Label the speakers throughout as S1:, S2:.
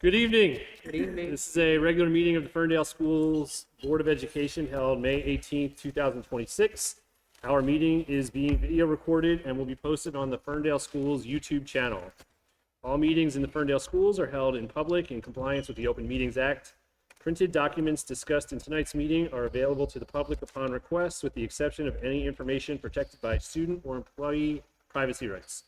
S1: Good evening.
S2: Good evening.
S1: This is a regular meeting of the Ferndale Schools Board of Education held May 18th, 2026. Our meeting is being video recorded and will be posted on the Ferndale Schools YouTube channel. All meetings in the Ferndale Schools are held in public in compliance with the Open Meetings Act. Printed documents discussed in tonight's meeting are available to the public upon request, with the exception of any information protected by student or employee privacy rights.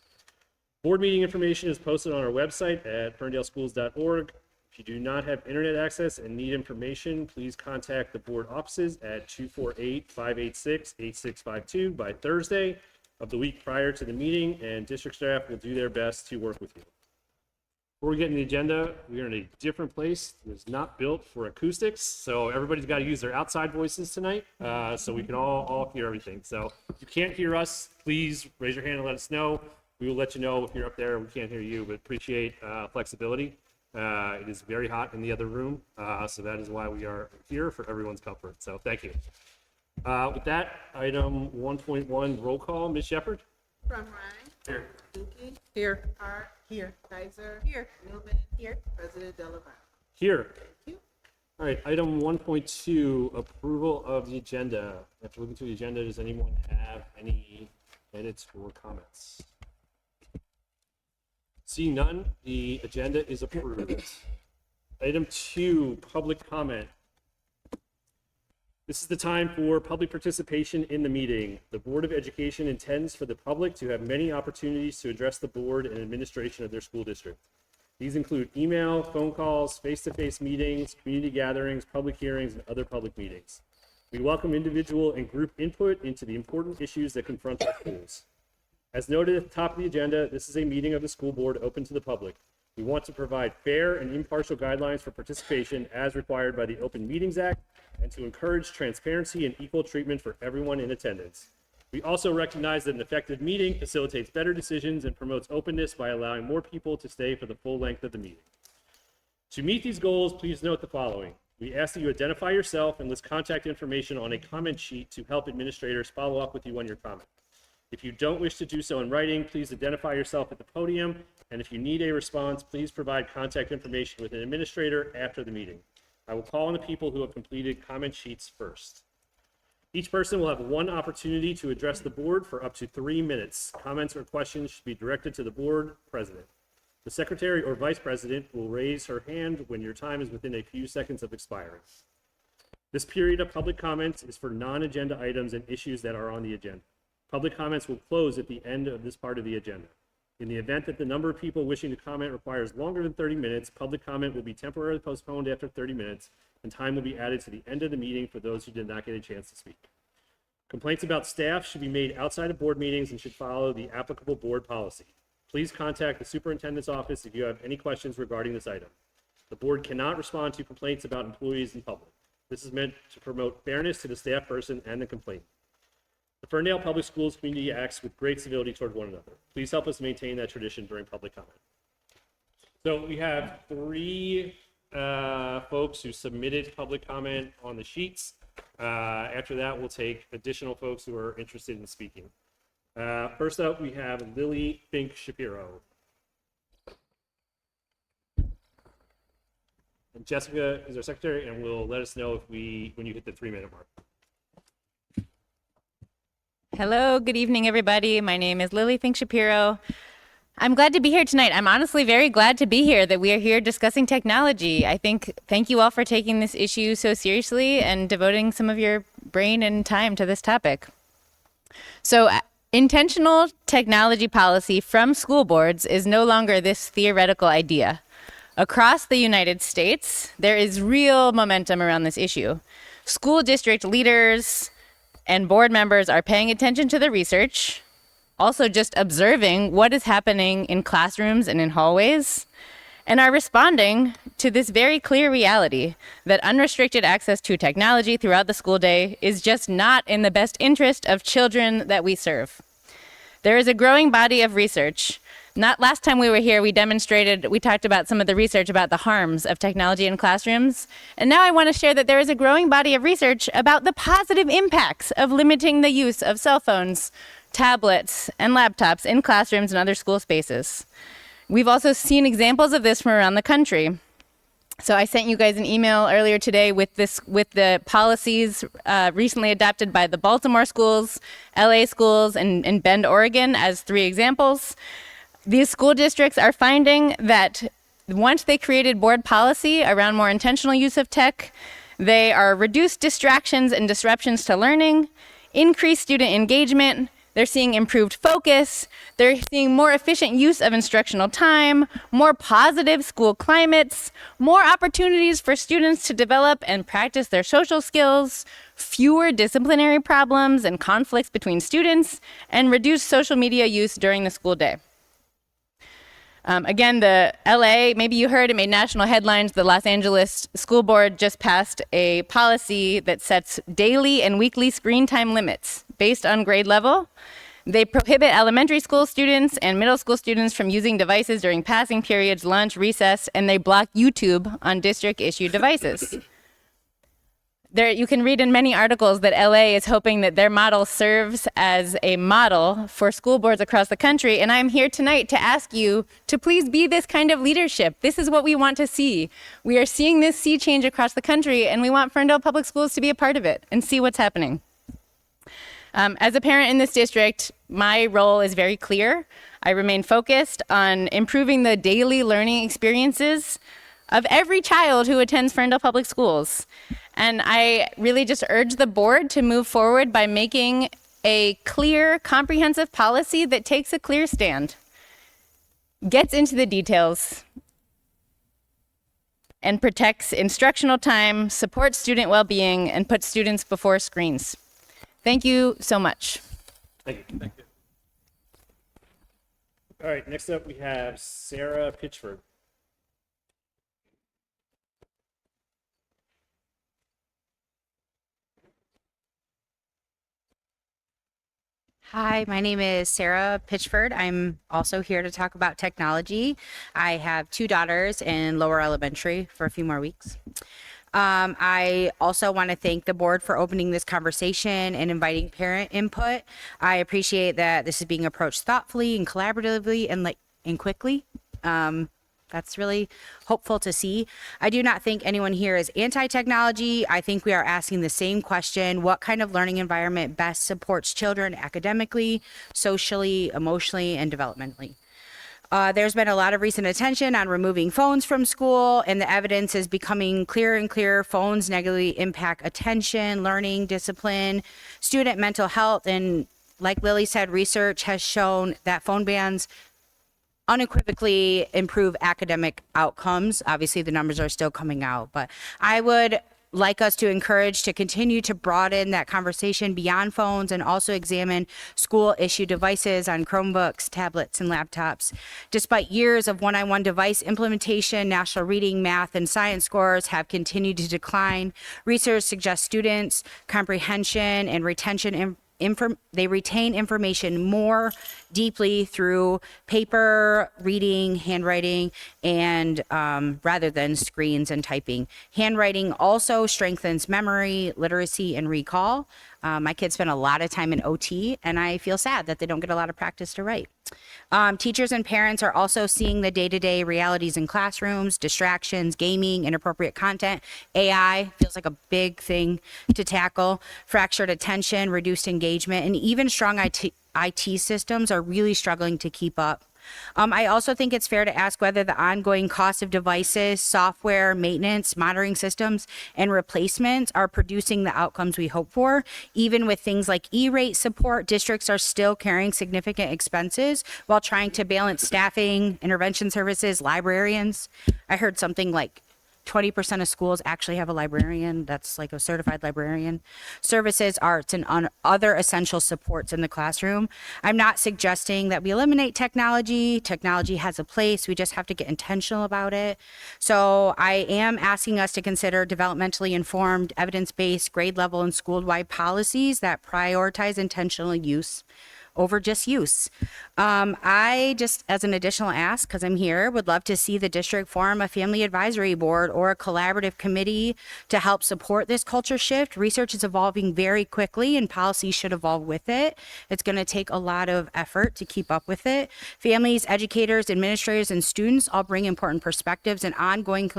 S1: Board meeting information is posted on our website at ferndaleschools.org. If you do not have internet access and need information, please contact the board offices at 248-586-8652 by Thursday of the week prior to the meeting, and district staff will do their best to work with you. Before we get in the agenda, we are in a different place. It's not built for acoustics, so everybody's got to use their outside voices tonight, so we can all hear everything. So if you can't hear us, please raise your hand and let us know. We will let you know if you're up there and we can't hear you, but appreciate flexibility. It is very hot in the other room, so that is why we are here, for everyone's comfort. So thank you. With that, item 1.1, roll call. Ms. Shepherd?
S2: From Ryan.
S1: Here.
S2: Dookie.
S3: Here.
S2: Hart. Here. Kaiser.
S3: Here.
S2: Newman.
S3: Here.
S2: President Delavan.
S1: Here.
S2: Thank you.
S1: All right, item 1.2, approval of the agenda. After looking through the agenda, does anyone have any edits or comments? Seeing none, the agenda is approved. Item 2, public comment. This is the time for public participation in the meeting. The Board of Education intends for the public to have many opportunities to address the board and administration of their school district. These include email, phone calls, face-to-face meetings, community gatherings, public hearings, and other public meetings. We welcome individual and group input into the important issues that confront our schools. As noted at the top of the agenda, this is a meeting of the school board open to the public. We want to provide fair and impartial guidelines for participation as required by the Open Meetings Act, and to encourage transparency and equal treatment for everyone in attendance. We also recognize that an effective meeting facilitates better decisions and promotes openness by allowing more people to stay for the full length of the meeting. To meet these goals, please note the following. We ask that you identify yourself and list contact information on a comment sheet to help administrators follow up with you on your comment. If you don't wish to do so in writing, please identify yourself at the podium, and if you need a response, please provide contact information with an administrator after the meeting. I will call on the people who have completed comment sheets first. Each person will have one opportunity to address the board for up to 3 minutes. Comments or questions should be directed to the board president. The secretary or vice president will raise her hand when your time is within a few seconds of expiring. This period of public comments is for non-agenda items and issues that are on the agenda. Public comments will close at the end of this part of the agenda. In the event that the number of people wishing to comment requires longer than 30 minutes, public comment will be temporarily postponed after 30 minutes, and time will be added to the end of the meeting for those who did not get a chance to speak. Complaints about staff should be made outside of board meetings and should follow the applicable board policy. Please contact the superintendent's office if you have any questions regarding this item. The board cannot respond to complaints about employees in public. This is meant to promote fairness to the staff person and the complainant. The Ferndale Public Schools community acts with great civility toward one another. Please help us maintain that tradition during public comment. So we have 3 folks who submitted public comment on the sheets. After that, we'll take additional folks who are interested in speaking. First up, we have Lily Fink Shapiro. And Jessica is our secretary and will let us know if when you hit the 3-minute mark.
S4: Hello, good evening, everybody. My name is Lily Fink Shapiro. I'm glad to be here tonight. I'm honestly very glad to be here, that we are here discussing technology. Thank you all for taking this issue so seriously and devoting some of your brain and time to this topic. So, intentional technology policy from school boards is no longer this theoretical idea. Across the United States, there is real momentum around this issue. School district leaders and board members are paying attention to the research, also just observing what is happening in classrooms and in hallways, and are responding to this very clear reality that unrestricted access to technology throughout the school day is just not in the best interest of children that we serve. There is a growing body of research. Not last time we were here, we talked about some of the research about the harms of technology in classrooms. And now I want to share that there is a growing body of research about the positive impacts of limiting the use of cell phones, tablets, and laptops in classrooms and other school spaces. We've also seen examples of this from around the country. So I sent you guys an email earlier today with the policies recently adopted by the Baltimore schools, LA schools, and Bend, Oregon as 3 examples. These school districts are finding that once they created board policy around more intentional use of tech, they are reduced distractions and disruptions to learning, increased student engagement. They're seeing improved focus. They're seeing more efficient use of instructional time, more positive school climates, more opportunities for students to develop and practice their social skills, fewer disciplinary problems and conflicts between students, and reduced social media use during the school day. Again, the LA, maybe you heard it made national headlines. The Los Angeles School Board just passed a policy that sets daily and weekly screen time limits based on grade level. They prohibit elementary school students and middle school students from using devices during passing periods, lunch, recess, and they block YouTube on district-issued devices. You can read in many articles that LA is hoping that their model serves as a model for school boards across the country. And I'm here tonight to ask you to please be this kind of leadership. This is what we want to see. We are seeing this sea change across the country, and we want Ferndale Public Schools to be a part of it and see what's happening. As a parent in this district, my role is very clear. I remain focused on improving the daily learning experiences of every child who attends Ferndale Public Schools. And I really just urge the board to move forward by making a clear, comprehensive policy that takes a clear stand, gets into the details, and protects instructional time, supports student well-being, and puts students before screens. Thank you so much.
S1: Thank you. Thank you. All right, next up we have Sarah Pitchford.
S3: Hi, my name is Sarah Pitchford. I'm also here to talk about technology. I have 2 daughters in lower elementary for a few more weeks. I also want to thank the board for opening this conversation and inviting parent input. I appreciate that this is being approached thoughtfully and collaboratively and quickly. That's really hopeful to see. I do not think anyone here is anti-technology. I think we are asking the same question: what kind of learning environment best supports children academically, socially, emotionally, and developmentally? There's been a lot of recent attention on removing phones from school, and the evidence is becoming clearer and clearer. Phones negatively impact attention, learning, discipline, student mental health, and like Lily said, research has shown that phone bans unequivocally improve academic outcomes. Obviously, the numbers are still coming out, but I would like us to encourage to continue to broaden that conversation beyond phones and also examine school issue devices on Chromebooks, tablets, and laptops. Despite years of one-on-one device implementation, national reading, math, and science scores have continued to decline. Research suggests students' comprehension and retention they retain information more deeply through paper, reading, handwriting, and rather than screens and typing. Handwriting also strengthens memory, literacy, and recall. My kids spend a lot of time in OT, and I feel sad that they don't get a lot of practice to write. Teachers and parents are also seeing the day-to-day realities in classrooms, distractions, gaming, inappropriate content. AI feels like a big thing to tackle. Fractured attention, reduced engagement, and even strong IT systems are really struggling to keep up. I also think it's fair to ask whether the ongoing cost of devices, software, maintenance, monitoring systems, and replacements are producing the outcomes we hope for. Even with things like E-rate support, districts are still carrying significant expenses while trying to balance staffing, intervention services, librarians. I heard something like 20% of schools actually have a librarian that's like a certified librarian. Services, arts, and other essential supports in the classroom. I'm not suggesting that we eliminate technology. Technology has a place. We just have to get intentional about it. So I am asking us to consider developmentally informed, evidence-based, grade level, and school-wide policies that prioritize intentional use over just use. I just, as an additional ask, because I'm here, would love to see the district form a family advisory board or a collaborative committee to help support this culture shift. Research is evolving very quickly and policy should evolve with it. It's going to take a lot of effort to keep up with it. Families, educators, administrators, and students all bring important perspectives, and ongoing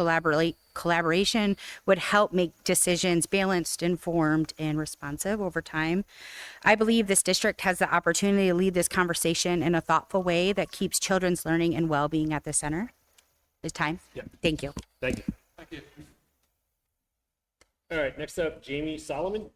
S3: collaboration would help make decisions balanced, informed, and responsive over time. I believe this district has the opportunity to lead this conversation in a thoughtful way that keeps children's learning and well-being at the center. It's time.
S1: Yeah.
S3: Thank you.
S1: Thank you. Thank you. All right, next up, Jamie Solomon.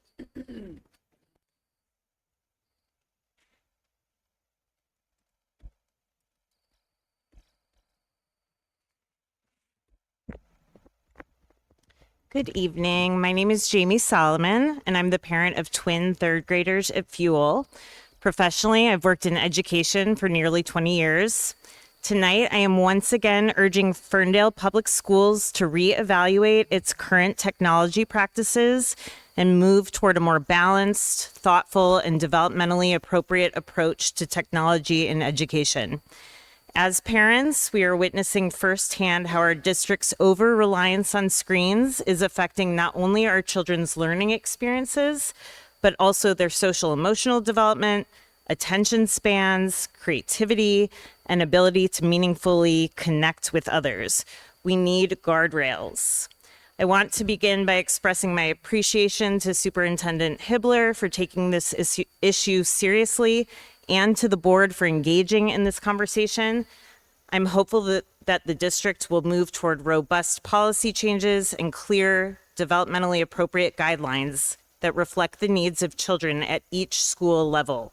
S5: Good evening. My name is Jamie Solomon, and I'm the parent of twin third graders at Fuel. Professionally, I've worked in education for nearly 20 years. Tonight, I am once again urging Ferndale Public Schools to reevaluate its current technology practices and move toward a more balanced, thoughtful, and developmentally appropriate approach to technology in education. As parents, we are witnessing firsthand how our district's over-reliance on screens is affecting not only our children's learning experiences, but also their social emotional development, attention spans, creativity, and ability to meaningfully connect with others. We need guardrails. I want to begin by expressing my appreciation to Superintendent Hibbler for taking this issue seriously and to the board for engaging in this conversation. I'm hopeful that the district will move toward robust policy changes and clear, developmentally appropriate guidelines that reflect the needs of children at each school level.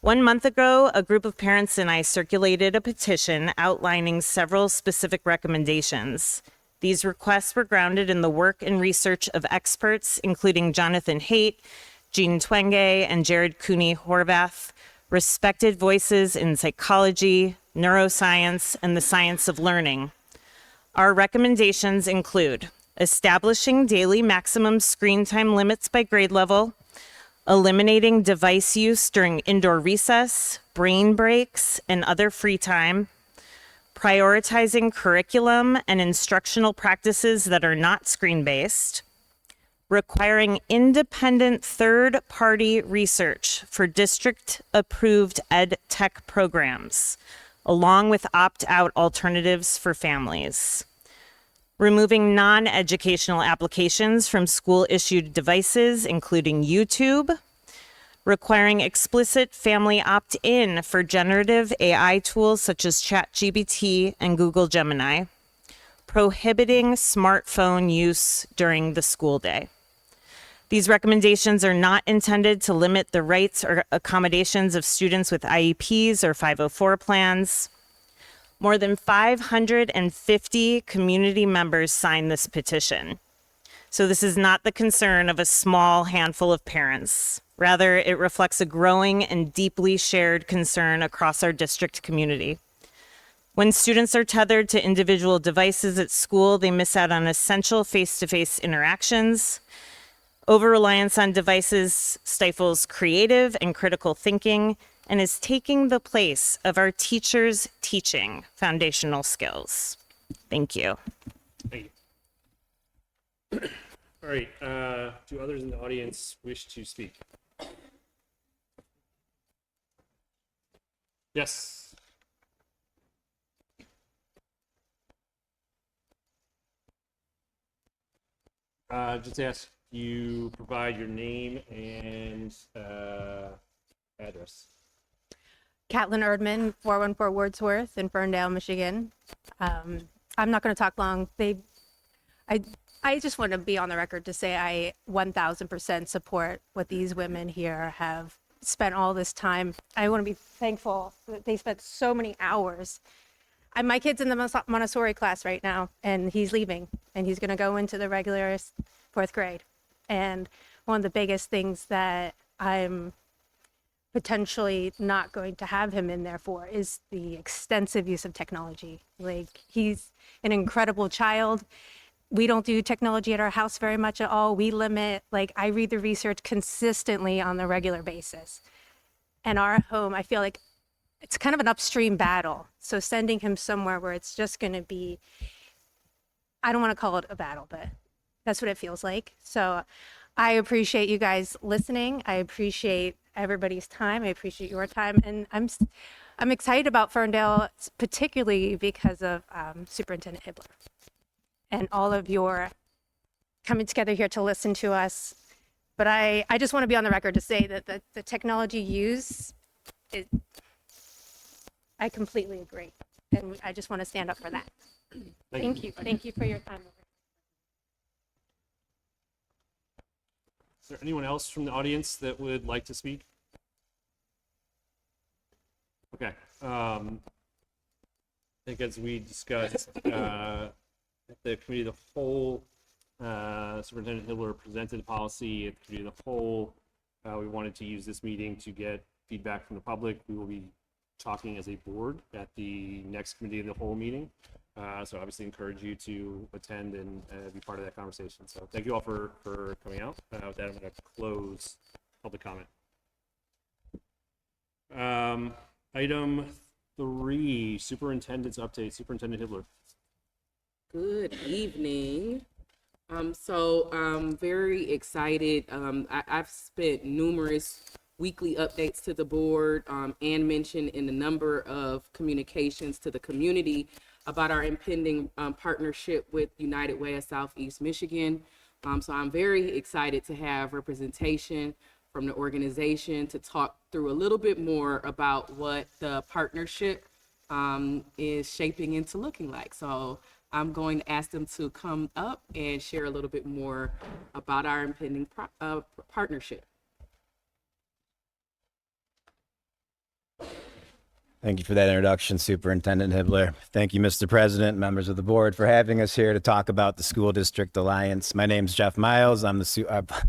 S5: 1 month ago, a group of parents and I circulated a petition outlining several specific recommendations. These requests were grounded in the work and research of experts, including Jonathan Haidt, Jean Twenge, and Jared Cooney Horvath, respected voices in psychology, neuroscience, and the science of learning. Our recommendations include establishing daily maximum screen time limits by grade level, eliminating device use during indoor recess, brain breaks, and other free time, prioritizing curriculum and instructional practices that are not screen-based, requiring independent third-party research for district-approved ed tech programs, along with opt-out alternatives for families, removing non-educational applications from school-issued devices, including YouTube, requiring explicit family opt-in for generative AI tools such as ChatGPT and Google Gemini, prohibiting smartphone use during the school day. These recommendations are not intended to limit the rights or accommodations of students with IEPs or 504 plans. More than 550 community members signed this petition. So this is not the concern of a small handful of parents. Rather, it reflects a growing and deeply shared concern across our district community. When students are tethered to individual devices at school, they miss out on essential face-to-face interactions. Over-reliance on devices stifles creative and critical thinking and is taking the place of our teachers teaching foundational skills. Thank you.
S1: Thank you. All right, do others in the audience wish to speak? Yes. Just ask you provide your name and address.
S6: Catlin Erdman, 414 Wordsworth in Ferndale, Michigan. I'm not going to talk long. I just want to be on the record to say I 1000% support what these women here have spent all this time. I want to be thankful that they spent so many hours. My kid's in the Montessori class right now, and he's leaving, and he's going to go into the regular 4th grade. And one of the biggest things that I'm potentially not going to have him in there for is the extensive use of technology. Like, he's an incredible child. We don't do technology at our house very much at all. We limit, like, I read the research consistently on the regular basis. And our home, I feel like it's kind of an upstream battle. So sending him somewhere where it's just going to be, I don't want to call it a battle, but that's what it feels like. So I appreciate you guys listening. I appreciate everybody's time. I appreciate your time. And I'm excited about Ferndale, particularly because of Superintendent Hibbler. and all of your coming together here to listen to us. But I just want to be on the record to say that the technology used, I completely agree. And I just want to stand up for that. Thank you. Thank you for your time.
S1: Is there anyone else from the audience that would like to speak? Okay. I think as we discussed at the committee of the whole, Superintendent Hibbler presented policy at the committee of the whole. We wanted to use this meeting to get feedback from the public. We will be talking as a board at the next committee of the whole meeting. So obviously encourage you to attend and be part of that conversation. So thank you all for coming out. With that, I'm going to close public comment. Item 3, superintendent's update. Superintendent Hibbler.
S7: Good evening. So I'm very excited. I've spent numerous weekly updates to the board and mentioned in a number of communications to the community about our impending partnership with United Way of Southeast Michigan. So I'm very excited to have representation from the organization to talk through a little bit more about what the partnership is shaping into looking like. So I'm going to ask them to come up and share a little bit more about our impending partnership.
S8: Thank you for that introduction, Superintendent Hibbler. Thank you, Mr. President, members of the board, for having us here to talk about the School District Alliance. My name's Jeff Miles. I'm the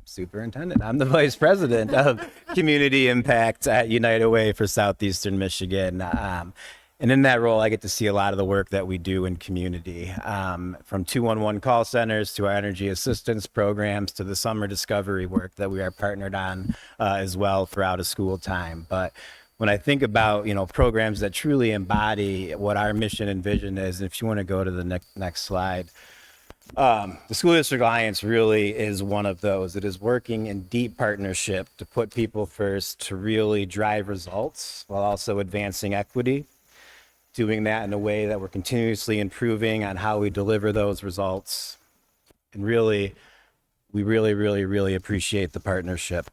S8: superintendent. I'm the vice president of Community Impact at United Way for Southeastern Michigan. And in that role, I get to see a lot of the work that we do in community, from 211 call centers to our energy assistance programs to the summer discovery work that we are partnered on as well for out of school time. But when I think about, programs that truly embody what our mission and vision is, and if you want to go to the next slide, the School District Alliance really is one of those. It is working in deep partnership to put people first, to really drive results while also advancing equity, doing that in a way that we're continuously improving on how we deliver those results. And really, we really appreciate the partnership.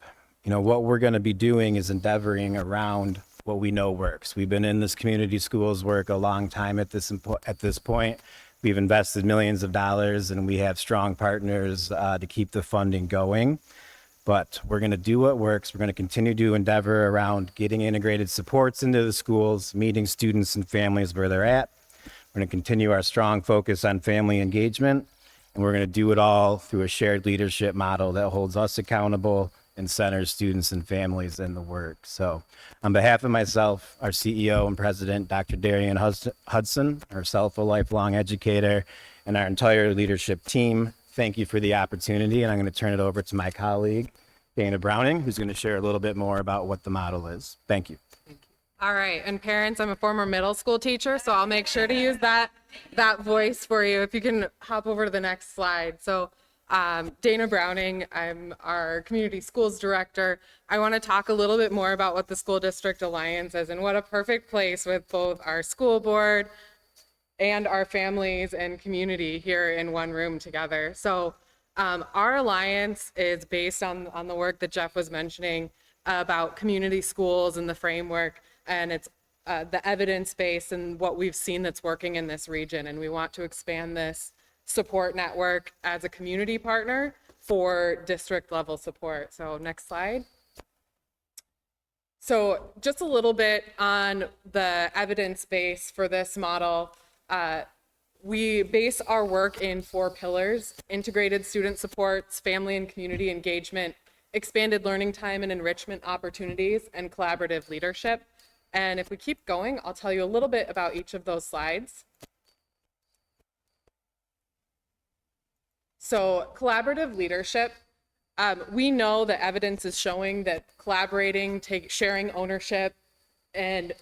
S8: What we're going to be doing is endeavoring around what we know works. We've been in this community schools work a long time at this point. We've invested millions of dollars and we have strong partners to keep the funding going. But we're going to do what works. We're going to continue to endeavor around getting integrated supports into the schools, meeting students and families where they're at. We're going to continue our strong focus on family engagement. And we're going to do it all through a shared leadership model that holds us accountable and centers students and families in the work. So on behalf of myself, our CEO and president, Dr. Darian Hudson, herself a lifelong educator, and our entire leadership team, thank you for the opportunity. And I'm going to turn it over to my colleague, Dana Browning, who's going to share a little bit more about what the model is. Thank you.
S9: All right, and parents, I'm a former middle school teacher, so I'll make sure to use that voice for you. If you can hop over to the next slide. So Dana Browning, I'm our community schools director. I want to talk a little bit more about what the School District Alliance is, and what a perfect place with both our school board and our families and community here in one room together. So our alliance is based on the work that Jeff was mentioning about community schools and the framework, and it's the evidence base and what we've seen that's working in this region. And we want to expand this support network as a community partner for district level support. So next slide. So just a little bit on the evidence base for this model. We base our work in 4 pillars: integrated student supports, family and community engagement, expanded learning time and enrichment opportunities, and collaborative leadership. And if we keep going, I'll tell you a little bit about each of those slides. So collaborative leadership, we know that evidence is showing that collaborating, sharing ownership, and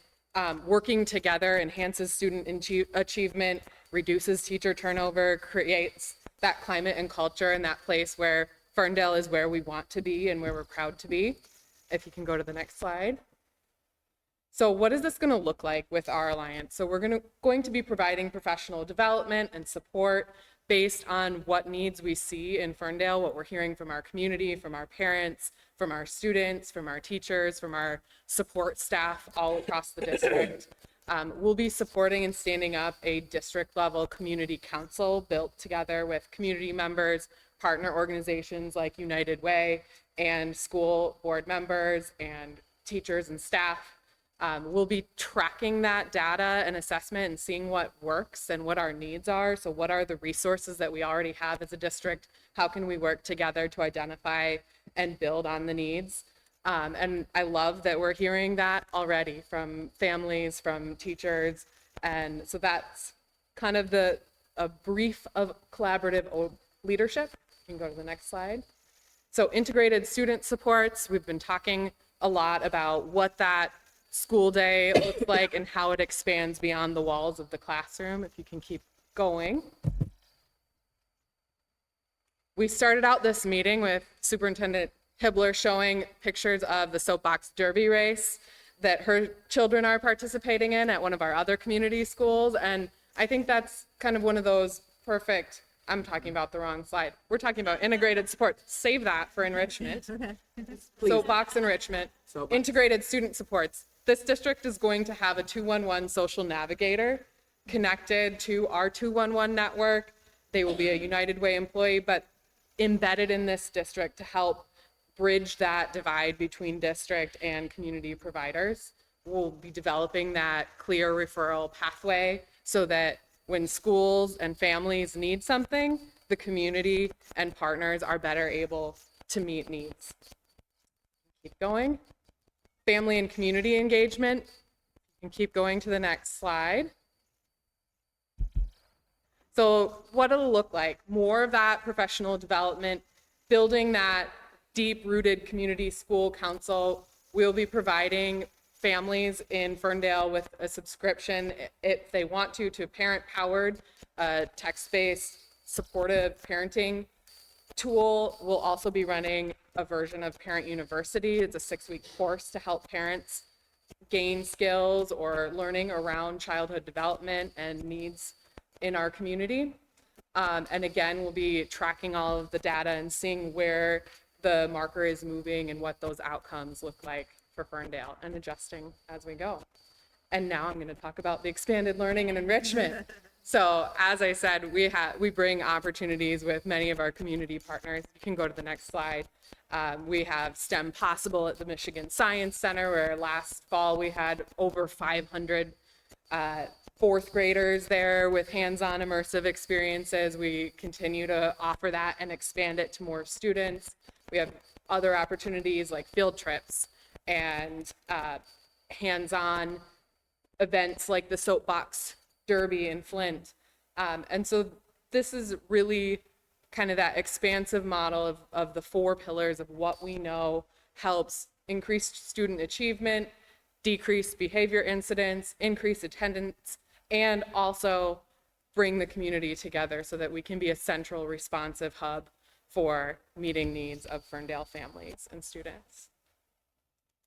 S9: working together enhances student achievement, reduces teacher turnover, creates that climate and culture and that place where Ferndale is where we want to be and where we're proud to be. If you can go to the next slide. So what is this going to look like with our alliance? So we're going to be providing professional development and support based on what needs we see in Ferndale, what we're hearing from our community, from our parents, from our students, from our teachers, from our support staff all across the district. We'll be supporting and standing up a district level community council built together with community members, partner organizations like United Way, and school board members and teachers and staff. We'll be tracking that data and assessment and seeing what works and what our needs are. So what are the resources that we already have as a district? How can we work together to identify and build on the needs? And I love that we're hearing that already from families, from teachers. And so that's kind of a brief of collaborative leadership. You can go to the next slide. So integrated student supports, we've been talking a lot about what that school day looks like and how it expands beyond the walls of the classroom. If you can keep going. We started out this meeting with Superintendent Hibbler showing pictures of the soapbox derby race that her children are participating in at one of our other community schools. And I think that's kind of one of those perfect, I'm talking about the wrong slide. We're talking about integrated support. Save that for enrichment. Soapbox enrichment. Integrated student supports. This district is going to have a 211 social navigator connected to our 211 network. They will be a United Way employee, but embedded in this district to help bridge that divide between district and community providers. We'll be developing that clear referral pathway so that when schools and families need something, the community and partners are better able to meet needs. Keep going. Family and community engagement. And keep going to the next slide. So what it'll look like, more of that professional development, building that deep-rooted community school council. We'll be providing families in Ferndale with a subscription if they want to parent-powered, text-based supportive parenting tool. We'll also be running a version of Parent University. It's a 6-week course to help parents gain skills or learning around childhood development and needs in our community. And again, we'll be tracking all of the data and seeing where the marker is moving and what those outcomes look like for Ferndale and adjusting as we go. And now I'm going to talk about the expanded learning and enrichment. So as I said, we bring opportunities with many of our community partners. You can go to the next slide. We have STEM Possible at the Michigan Science Center, where last fall we had over 500 fourth graders there with hands-on immersive experiences. We continue to offer that and expand it to more students. We have other opportunities like field trips and hands-on events like the Soapbox Derby in Flint. And so this is really kind of that expansive model of the 4 pillars of what we know helps increase student achievement, decrease behavior incidents, increase attendance, and also bring the community together so that we can be a central responsive hub for meeting needs of Ferndale families and students.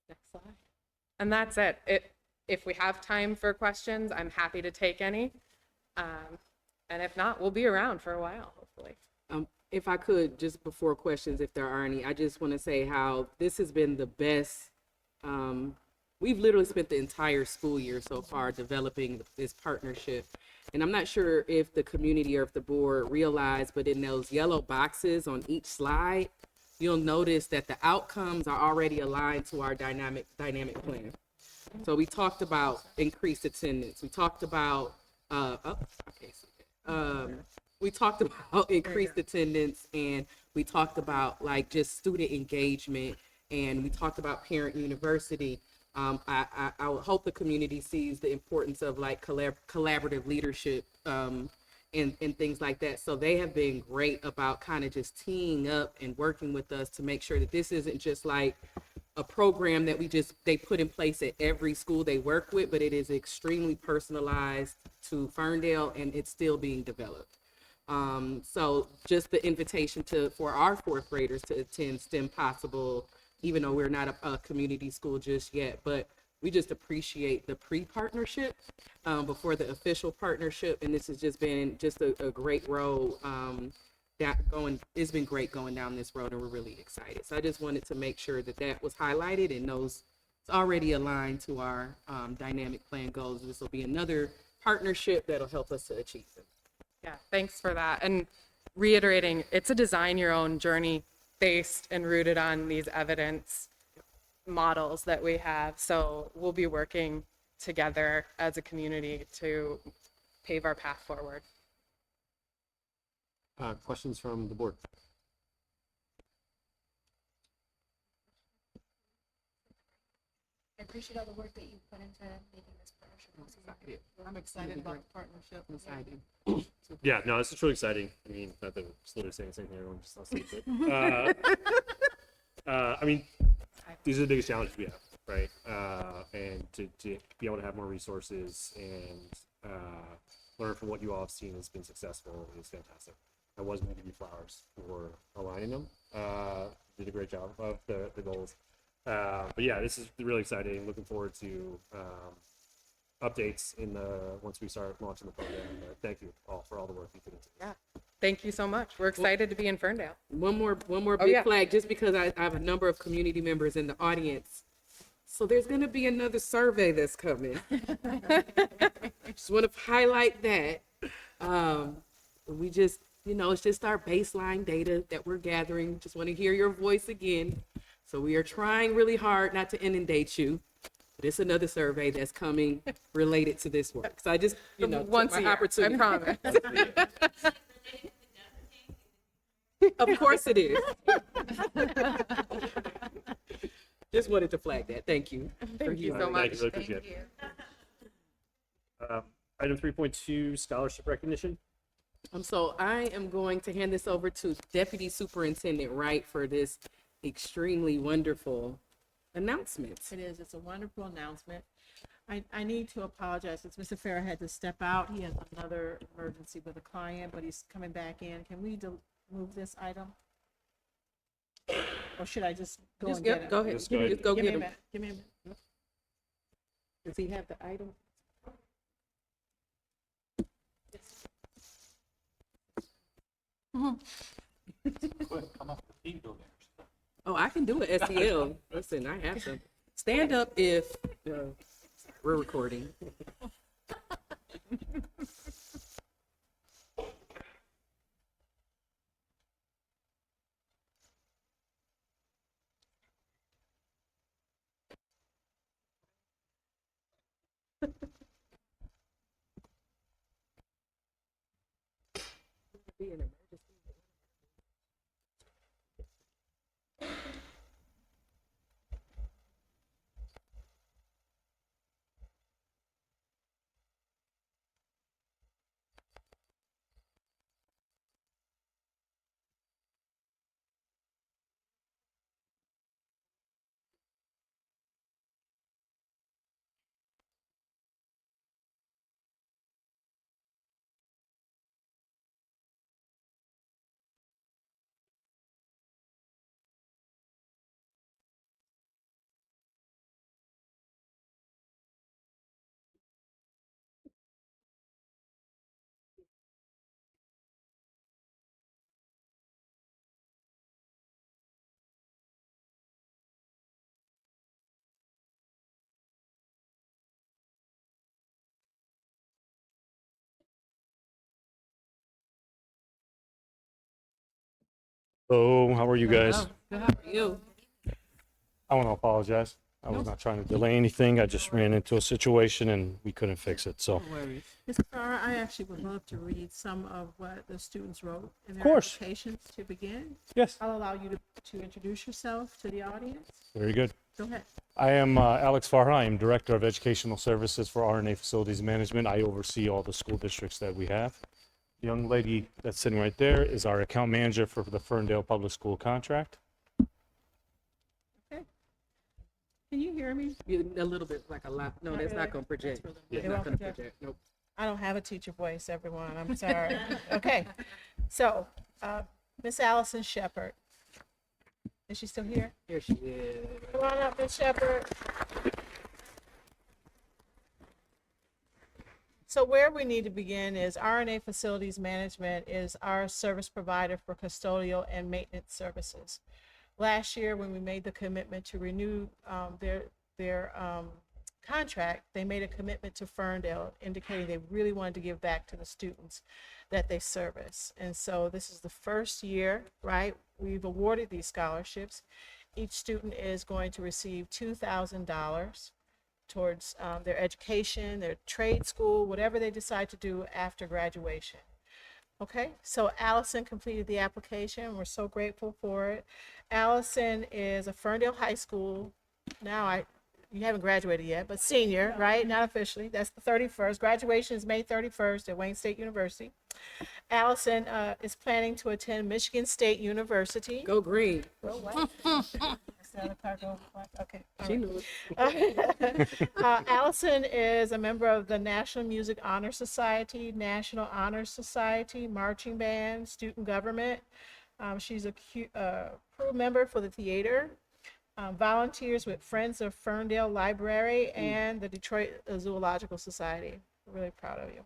S9: Next slide. And that's it. If we have time for questions, I'm happy to take any. And if not, we'll be around for a while, hopefully.
S7: If I could, just before questions, if there are any, I just want to say how this has been the best. We've literally spent the entire school year so far developing this partnership. And I'm not sure if the community or if the board realized, but in those yellow boxes on each slide, you'll notice that the outcomes are already aligned to our dynamic plan. So we talked about increased attendance. We talked about, we talked about increased attendance, and we talked about like just student engagement, and we talked about Parent University. I would hope the community sees the importance of like collaborative leadership and things like that. So they have been great about kind of just teeing up and working with us to make sure that this isn't just like a program that they put in place at every school they work with, but it is extremely personalized to Ferndale, and it's still being developed. So just the invitation for our 4th graders to attend STEM Possible, even though we're not a community school just yet, but we just appreciate the pre-partnership before the official partnership. And this has just been just a great road it's been great going down this road, and we're really excited. So I just wanted to make sure that that was highlighted and those it's already aligned to our dynamic plan goals. This will be another partnership that'll help us to achieve them.
S9: Yeah, thanks for that. And reiterating, it's a design your own journey based and rooted on these evidence models that we have. So we'll be working together as a community to pave our path forward.
S1: Questions from the board?
S10: I appreciate all the work that you put into making this partnership possible. I'm excited about the partnership.
S7: I'm excited.
S1: Yeah, no, this is truly exciting. I mean, not that it's literally saying the same thing, everyone just listens to it. I mean, these are the biggest challenges we have, right? And to be able to have more resources and learn from what you all have seen has been successful is fantastic. I was going to give you flowers for aligning them. Did a great job of the goals. But yeah, this is really exciting. Looking forward to updates once we start launching the program. Thank you all for all the work you put into this.
S9: Yeah, thank you so much. We're excited to be in Ferndale.
S7: One more big
S9: yeah.
S7: flag, just because I have a number of community members in the audience. So there's going to be another survey that's coming. Just want to highlight that. We just, it's just our baseline data that we're gathering. Just want to hear your voice again. So we are trying really hard not to inundate you. But it's another survey that's coming related to this work. So I just,
S9: Once a
S7: took my
S9: year,
S7: opportunity.
S9: I promise.
S7: Of course it is. Just wanted to flag that. Thank you.
S9: Thank you so
S1: Thank
S9: much.
S1: you, really appreciate it. Item 3.2, scholarship recognition.
S7: So I am going to hand this over to Deputy Superintendent Wright for this extremely wonderful announcement.
S2: It is. It's a wonderful announcement. I need to apologize since Mr. Farah had to step out. He has another emergency with a client, but he's coming back in. Can we move this item? Or should I just go and get it?
S7: Go ahead.
S1: Just go ahead.
S7: Just go
S2: Give
S7: get
S2: me a
S7: him.
S2: minute. Give me a minute.
S7: Does he have the item? Oh, I can do it, SEL. Listen, I have some. Stand up if we're recording. Be an emergency.
S11: So, how are you guys?
S7: Good, how are you?
S11: I want to apologize. I was not trying to delay anything. I just ran into a situation and we couldn't fix it. So,
S7: No worries.
S2: Mr. Farah, I actually would love to read some of what the students wrote in their
S11: course.
S2: applications to begin.
S11: yes,
S2: I'll allow you to introduce yourself to the audience.
S11: very good.
S2: Go ahead.
S11: I am Alex Farha. I am Director of Educational Services for RNA Facilities Management. I oversee all the school districts that we have. The young lady that's sitting right there is our account manager for the Ferndale Public School contract.
S2: Okay. Can you hear me?
S7: A little bit, like a lot. No, that's not going to project.
S2: Yeah.
S7: It's not going to project. Nope.
S2: I don't have a teacher voice, everyone. I'm sorry. Okay. So, Miss Allison Shepherd. Is she still here?
S7: Here she is.
S2: Come on up, Miss Shepherd. So where we need to begin is RNA Facilities Management is our service provider for custodial and maintenance services. Last year, when we made the commitment to renew their contract, they made a commitment to Ferndale, indicating they really wanted to give back to the students that they service. And so this is the first year, right? We've awarded these scholarships. Each student is going to receive $2,000 towards their education, their trade school, whatever they decide to do after graduation. Okay, so Allison completed the application. We're so grateful for it. Allison is a Ferndale High School. You haven't graduated yet, but senior, right? Not officially. That's the 31st. Graduation is May 31st at Wayne State University. Allison is planning to attend Michigan State University.
S7: Go green.
S2: Go white. Okay.
S7: She knew it.
S2: Allison is a member of the National Music Honor Society, National Honor Society, marching band, student government. She's a crew member for the theater, volunteers with Friends of Ferndale Library and the Detroit Zoological Society. We're really proud of you.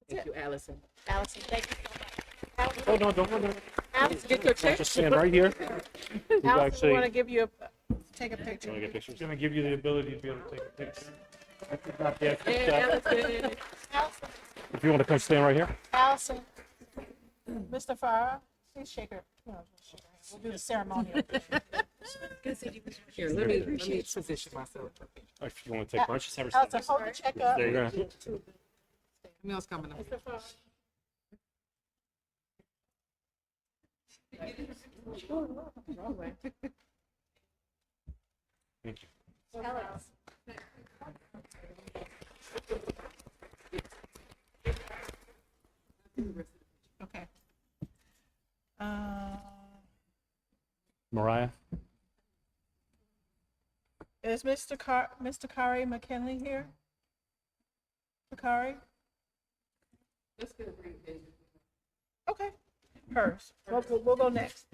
S7: Thank you, Allison.
S2: Allison, thank you so much. Allison,
S11: Oh, no, don't.
S2: Allison, get your
S11: Just stand right here.
S2: Allison, we want to give you take a picture.
S11: Want to get pictures? It's gonna give you the ability to be able to take a picture. I forgot the extra
S7: Hey,
S11: step.
S7: Allison.
S2: Allison,
S11: If you want to come stand right here.
S2: Allison, Mr. Farah, please shake her. No, just shake her hand. We'll do the ceremonial.
S7: Here, let me position myself.
S11: If you want to take one, just have her
S2: Allison,
S11: stand.
S2: hold the check up.
S11: There you go.
S7: Camille's coming up.
S2: Mr. Farah.
S11: Thank you.
S2: Okay.
S11: Mariah?
S2: Is Mr. Kari McKinley here? Kari? Okay, hers. We'll go next.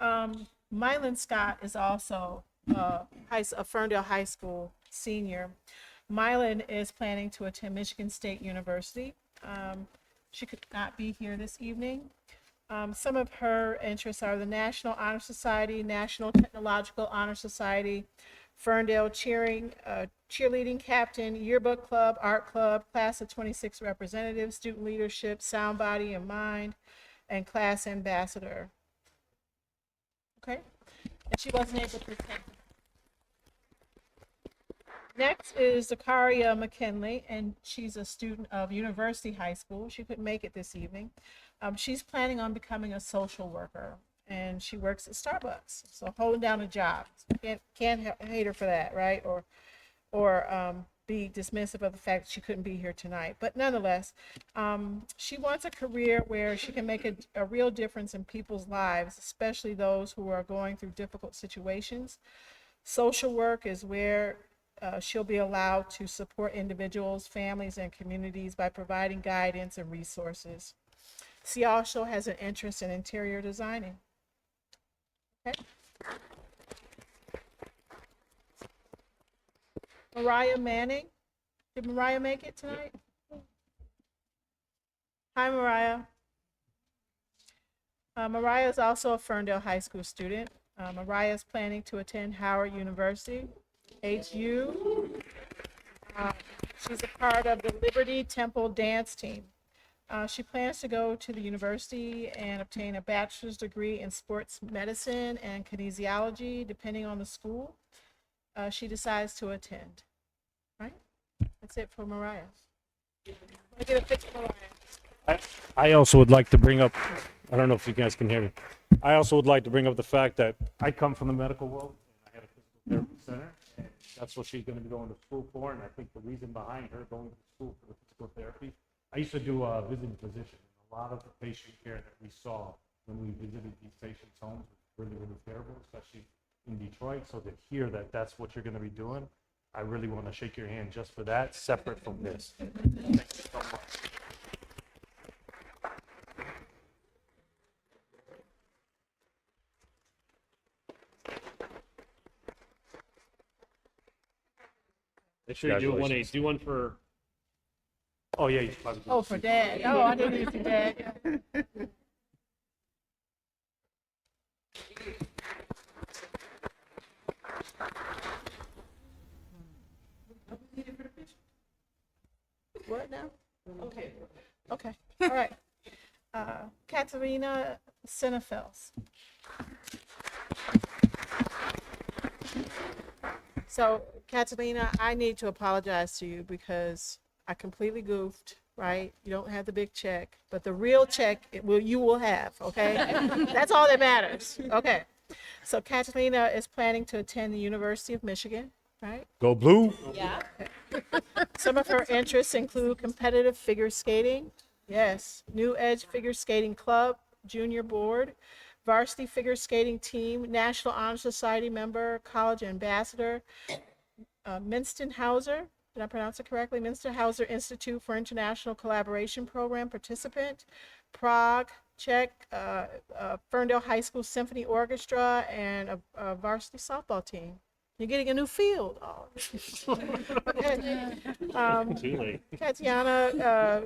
S2: Mylan Scott is also a Ferndale High School senior. Mylan is planning to attend Michigan State University. She could not be here this evening. Some of her interests are the National Honor Society, National Technological Honor Society, Ferndale cheerleading captain, yearbook club, art club, class of 26 representatives, student leadership, sound body and mind, and class ambassador. Okay, and she wasn't able to attend. Next is Zakaria McKinley, and she's a student of University High School. She couldn't make it this evening. She's planning on becoming a social worker, and she works at Starbucks, so holding down a job. Can't hate her for that, right? Or be dismissive of the fact that she couldn't be here tonight. But nonetheless, she wants a career where she can make a real difference in people's lives, especially those who are going through difficult situations. Social work is where she'll be allowed to support individuals, families, and communities by providing guidance and resources. She also has an interest in interior designing. Okay. Mariah Manning. Did Mariah make it tonight? Hi, Mariah. Mariah is also a Ferndale High School student. Mariah is planning to attend Howard University, HU. She's a part of the Liberty Temple dance team. She plans to go to the university and obtain a bachelor's degree in sports medicine and kinesiology, depending on the school she decides to attend. Right? That's it for Mariah. Let me get a picture of Mariah.
S11: I also would like to bring up, I don't know if you guys can hear me. I also would like to bring up the fact that I come from the medical world. And I had a physical therapy center, and that's what she's going to be going to school for. And I think the reason behind her going to school for the physical therapy, I used to do a visiting physician. A lot of the patient care that we saw when we visited these patients' homes was really, really terrible, especially in Detroit. So to hear that that's what you're going to be doing, I really want to shake your hand just for that, separate from this. Thank you so much.
S1: Make sure you do one for
S11: Oh, yeah. You should probably do
S2: Oh,
S11: this.
S2: for dad. Oh, I didn't use the dad. Yeah. What now? Okay. Okay. All right. Katerina Senefels. So, Catalina, I need to apologize to you because I completely goofed, right? You don't have the big check, but the real check you will have, okay? That's all that matters. Okay. So, Catalina is planning to attend the University of Michigan, right?
S11: Go blue.
S2: Some of her interests include competitive figure skating, yes, New Edge Figure Skating Club, junior board, varsity figure skating team, National Honor Society member, college ambassador, Minston Hauser, did I pronounce it correctly? Minston Hauser Institute for International Collaboration Program participant, Prague, Czech, Ferndale High School Symphony Orchestra, and a varsity softball team. You're getting a new field. Oh. Okay.
S1: Too late.
S2: Tatiana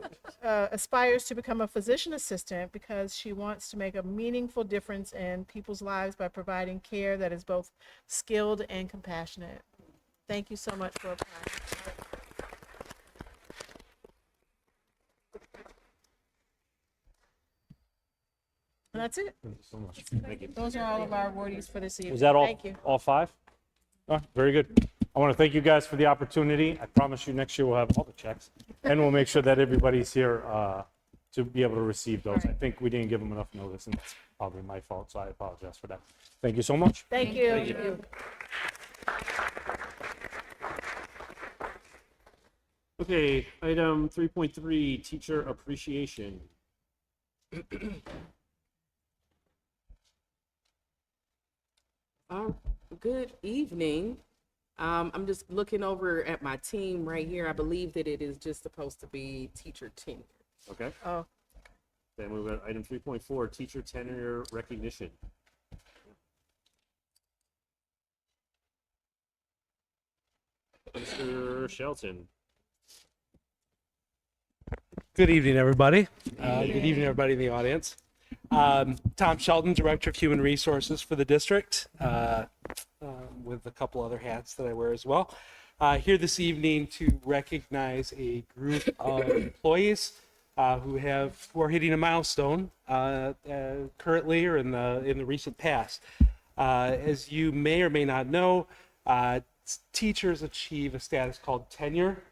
S2: aspires to become a physician assistant because she wants to make a meaningful difference in people's lives by providing care that is both skilled and compassionate. Thank you so much for applying. And that's it.
S11: Thank you so much. Thank you.
S2: Those are all of our awardees for this evening.
S11: Was that all?
S2: Thank you.
S11: All five? Oh, very good. I want to thank you guys for the opportunity. I promise you next year we'll have all the checks, and we'll make sure that everybody's here to be able to receive those. I think we didn't give them enough notice, and it's probably my fault, so I apologize for that. Thank you so much.
S2: Thank you.
S1: Okay, item 3.3, teacher appreciation.
S7: Good evening. I'm just looking over at my team right here. I believe that it is just supposed to be teacher tenure.
S1: Okay.
S2: Oh,
S1: Then we've got item 3.4, teacher tenure recognition. Mr. Shelton.
S12: Good evening, everybody. Good evening, everybody in the audience. Tom Shelton, Director of Human Resources for the district, with a couple other hats that I wear as well. Here this evening to recognize a group of employees who are hitting a milestone currently or in the recent past. As you may or may not know, teachers achieve a status called tenure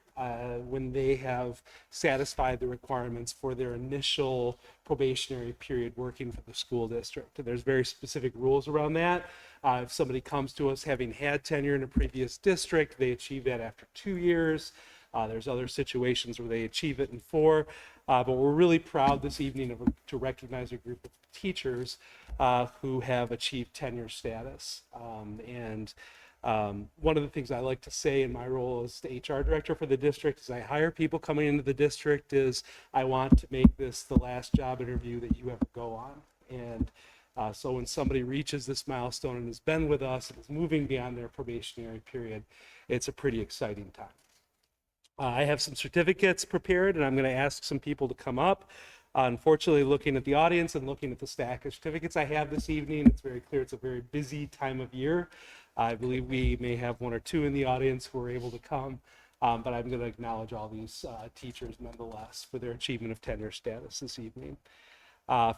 S12: when they have satisfied the requirements for their initial probationary period working for the school district. And there's very specific rules around that. If somebody comes to us having had tenure in a previous district, they achieve that after 2 years. There's other situations where they achieve it in 4. But we're really proud this evening to recognize a group of teachers who have achieved tenure status. One of the things I like to say in my role as the HR director for the district is I hire people coming into the district is I want to make this the last job interview that you ever go on. And so when somebody reaches this milestone and has been with us and is moving beyond their probationary period, it's a pretty exciting time. I have some certificates prepared and I'm going to ask some people to come up. Unfortunately, looking at the audience and looking at the stack of certificates I have this evening, it's very clear it's a very busy time of year. I believe we may have 1 or 2 in the audience who are able to come, but I'm going to acknowledge all these teachers nonetheless for their achievement of tenure status this evening.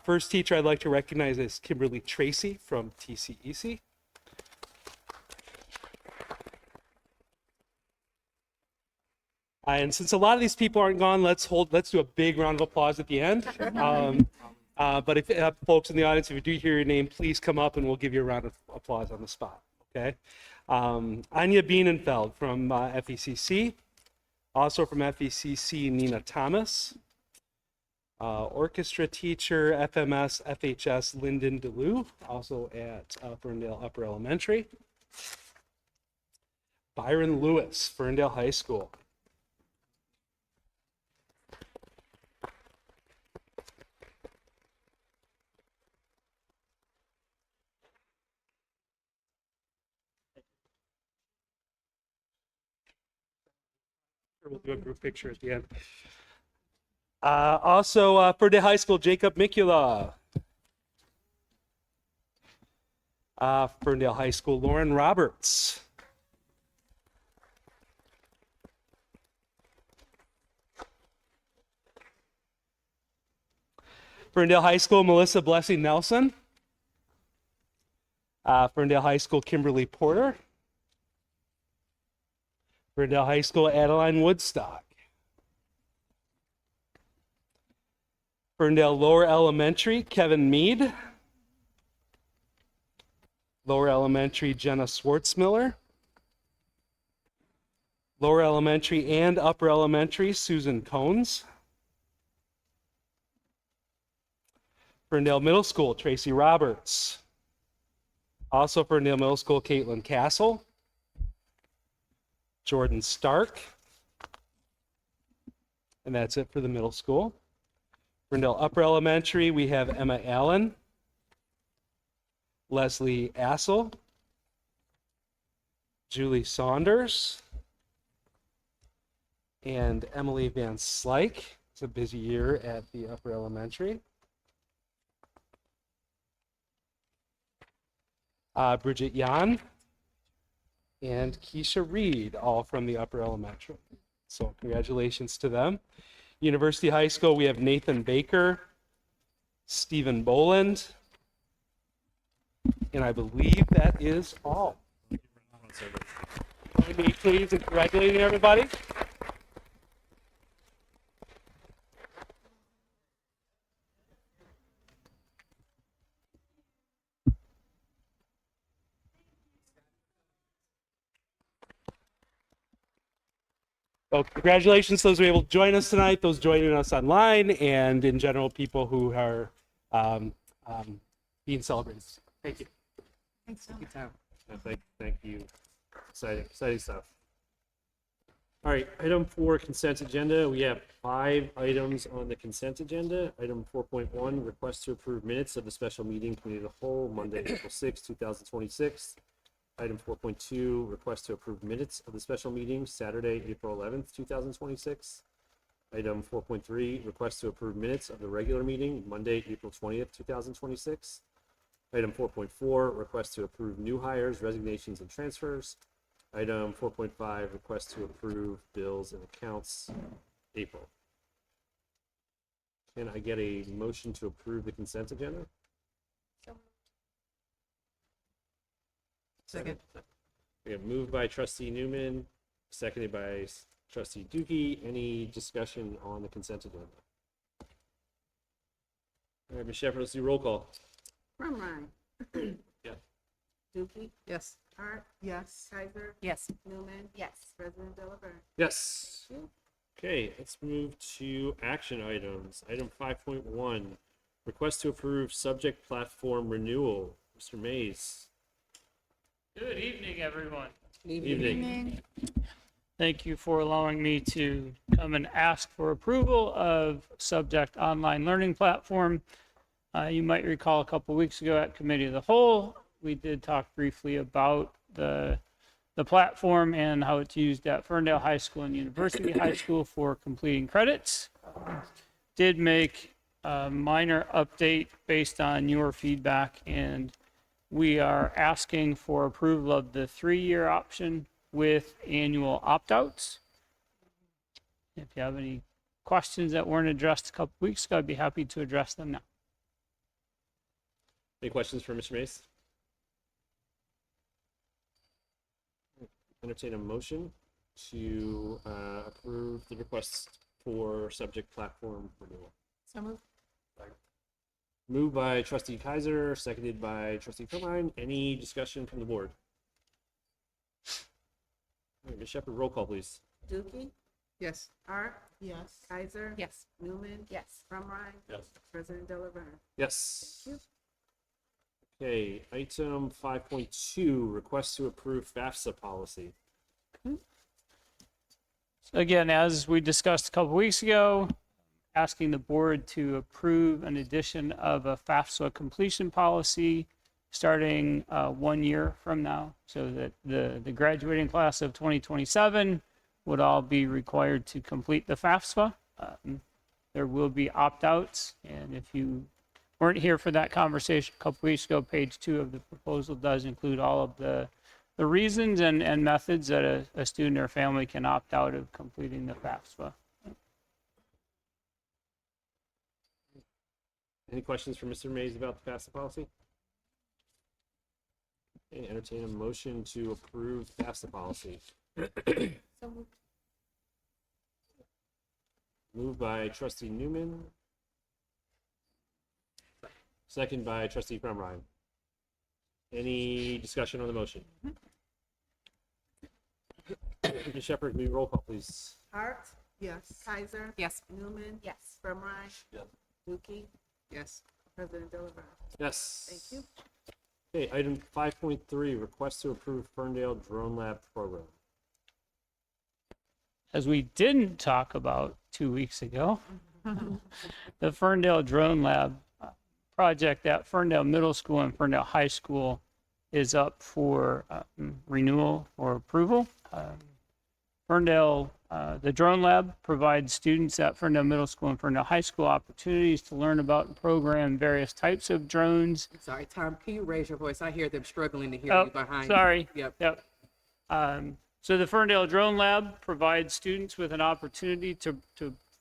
S12: First teacher I'd like to recognize is Kimberly Tracy from TCEC. And since a lot of these people aren't gone, let's do a big round of applause at the end. But if folks in the audience, if you do hear your name, please come up and we'll give you a round of applause on the spot. Okay. Anya Bienenfeld from FECC. Also from FECC, Nina Thomas. Orchestra teacher, FMS, FHS, Lyndon DeLue, also at Ferndale Upper Elementary. Byron Lewis, Ferndale High School. We'll do a group picture at the end. Also, Ferndale High School, Jacob Mikula. Ferndale High School, Lauren Roberts. Ferndale High School, Melissa Blessing Nelson. Ferndale High School, Kimberly Porter. Ferndale High School, Adeline Woodstock. Ferndale Lower Elementary, Kevin Mead. Lower Elementary, Jenna Swartzmiller. Lower Elementary and Upper Elementary, Susan Cones. Ferndale Middle School, Tracy Roberts. Also Ferndale Middle School, Caitlin Castle. Jordan Stark. And that's it for the middle school. Ferndale Upper Elementary, we have Emma Allen, Leslie Assel, Julie Saunders, and Emily Van Slyke. It's a busy year at the Upper Elementary. Bridget Yan and Keisha Reed, all from the Upper Elementary. So congratulations to them. University High School, we have Nathan Baker, Stephen Boland, and I believe that is all. Join me, please, in congratulating everybody. So congratulations to those who were able to join us tonight, those joining us online, and in general, people who are being celebrated. Thank you.
S2: Thanks so much.
S1: Thank you. Exciting stuff. All right, item 4, consent agenda. We have 5 items on the consent agenda. Item 4.1, request to approve minutes of the special meeting committee of the whole, Monday, April 6, 2026. Item 4.2, request to approve minutes of the special meeting, Saturday, April 11th, 2026. Item 4.3, request to approve minutes of the regular meeting, Monday, April 20th, 2026. Item 4.4, request to approve new hires, resignations, and transfers. Item 4.5, request to approve bills and accounts, April. Can I get a motion to approve the consent agenda?
S2: Second.
S1: We have moved by trustee Newman, seconded by trustee Dookie. Any discussion on the consent agenda? All right, Ms. Shepherd, let's do roll call.
S7: Ryan.
S1: Yeah.
S7: Dookie.
S2: Yes.
S7: Hart.
S2: Yes.
S7: Kaiser.
S6: Yes.
S7: Newman.
S6: Yes.
S7: President Delaware.
S1: Yes. Okay, let's move to action items. Item 5.1, request to approve subject platform renewal. Mr. Mays.
S13: Good evening, everyone.
S1: Evening.
S13: Thank you for allowing me to come and ask for approval of subject online learning platform. You might recall a couple weeks ago at Committee of the Whole, we did talk briefly about the platform and how it's used at Ferndale High School and University High School for completing credits. Did make a minor update based on your feedback, and we are asking for approval of the 3-year option with annual opt-outs. If you have any questions that weren't addressed a couple weeks ago, I'd be happy to address them now.
S1: Any questions for Mr. Mays? Entertain a motion to approve the request for subject platform renewal.
S2: So moved.
S1: Moved by trustee Kaiser, seconded by trustee Perline. Any discussion from the board? All right, Ms. Shepherd, roll call, please.
S7: Dookie.
S2: Yes.
S7: Hart.
S2: Yes.
S7: Kaiser.
S6: Yes.
S7: Newman.
S6: Yes.
S7: Ryan.
S1: Yes.
S7: President Delaware.
S1: Yes. Okay, item 5.2, request to approve FAFSA policy.
S13: Again, as we discussed a couple weeks ago, asking the board to approve an addition of a FAFSA completion policy starting 1 year from now, so that the graduating class of 2027 would all be required to complete the FAFSA. There will be opt-outs, and if you weren't here for that conversation a couple weeks ago, page 2 of the proposal does include all of the reasons and methods that a student or family can opt out of completing the FAFSA.
S1: Any questions for Mr. Mays about the FAFSA policy? Okay, entertain a motion to approve FAFSA policy. Moved by trustee Newman. Second by trustee Crumrine. Any discussion on the motion? Ms. Shepherd, can we roll call, please?
S2: Hart? Yes. Kaiser?
S9: Yes.
S2: Newman?
S3: Yes.
S2: Fromrein?
S1: Yes.
S2: Dookie?
S9: Yes.
S2: President Delavan?
S1: Yes.
S2: Thank you.
S1: Okay, item 5.3, request to approve Ferndale Drone Lab program.
S13: As we didn't talk about 2 weeks ago, the Ferndale Drone Lab project at Ferndale Middle School and Ferndale High School is up for renewal or approval. Ferndale, the Drone Lab provides students at Ferndale Middle School and Ferndale High School opportunities to learn about and program various types of drones.
S7: Sorry, Tom, can you raise your voice? I hear them struggling to hear
S13: Oh,
S7: you behind.
S13: sorry.
S7: Yep.
S13: Yep. So the Ferndale Drone Lab provides students with an opportunity to